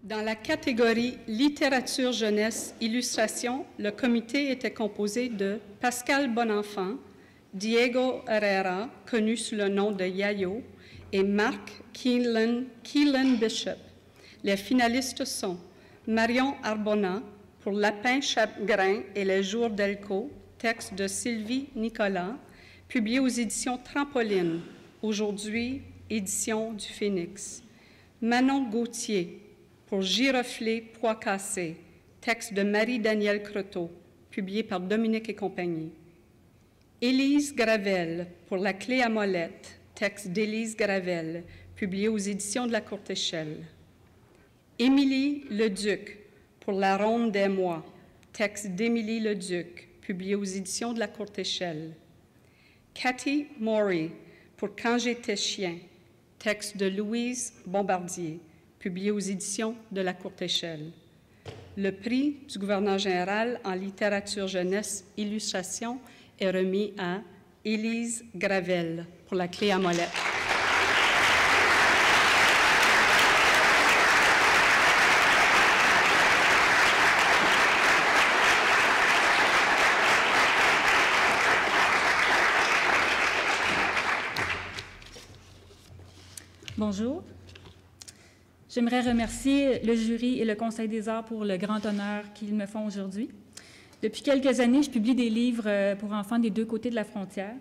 Dans la catégorie littérature jeunesse illustration, le comité était composé de Pascal Bonenfant, Diego Herrera, connu sous le nom de Yayo, et Marc Keelan Bishop. Les finalistes sont Marion Arbona pour Lapin Chagrin et les jours d'Elko, texte de Sylvie Nicolas, publié aux éditions Trampoline, aujourd'hui édition du Phénix. Manon Gauthier pour Giroflée, Pois cassé, texte de Marie-Danielle Croteau, publié par Dominique et compagnie. Élise Gravel pour La clé à molette, texte d'Élise Gravel, publié aux éditions de la Courte Échelle. Émilie Leduc pour La ronde des mois, texte d'Émilie Leduc, publié aux éditions de la Courte Échelle. Cathy Maury pour Quand j'étais chien, texte de Louise Bombardier, publié aux éditions de la Courte Échelle. Le prix du gouverneur général en littérature jeunesse illustration est remis à Élise Gravel pour La clé à molette. Bonjour. J'aimerais remercier le jury et le Conseil des arts pour le grand honneur qu'ils me font aujourd'hui. Depuis quelques années, je publie des livres pour enfants des deux côtés de la frontière.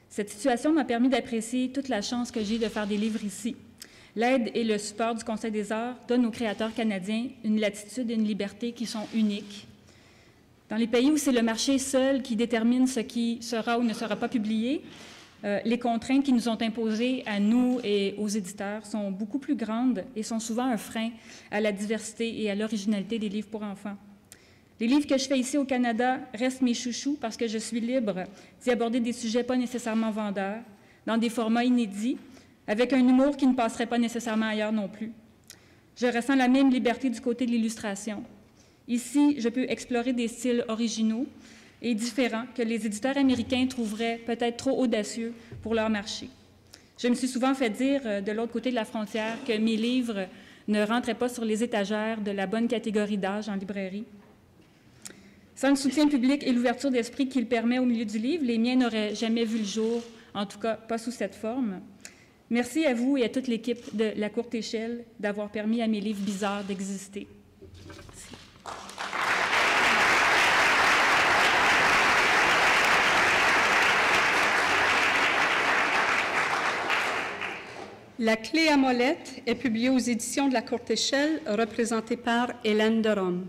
Cette situation m'a permis d'apprécier toute la chance que j'ai de faire des livres ici. L'aide et le support du Conseil des arts donnent aux créateurs canadiens une latitude et une liberté qui sont uniques. Dans les pays où c'est le marché seul qui détermine ce qui sera ou ne sera pas publié, les contraintes qui nous ont imposées à nous et aux éditeurs sont beaucoup plus grandes et sont souvent un frein à la diversité et à l'originalité des livres pour enfants. Les livres que je fais ici au Canada restent mes chouchous parce que je suis libre d'y aborder des sujets pas nécessairement vendeurs, dans des formats inédits, avec un humour qui ne passerait pas nécessairement ailleurs non plus. Je ressens la même liberté du côté de l'illustration. Ici, je peux explorer des styles originaux et différents que les éditeurs américains trouveraient peut-être trop audacieux pour leur marché. Je me suis souvent fait dire de l'autre côté de la frontière que mes livres ne rentraient pas sur les étagères de la bonne catégorie d'âge en librairie. Sans le soutien public et l'ouverture d'esprit qu'il permet au milieu du livre, les miens n'auraient jamais vu le jour, en tout cas pas sous cette forme. Merci à vous et à toute l'équipe de la Courte Échelle d'avoir permis à mes livres bizarres d'exister. La clé à molette est publiée aux éditions de la Courte Échelle, représentée par Hélène de Rome.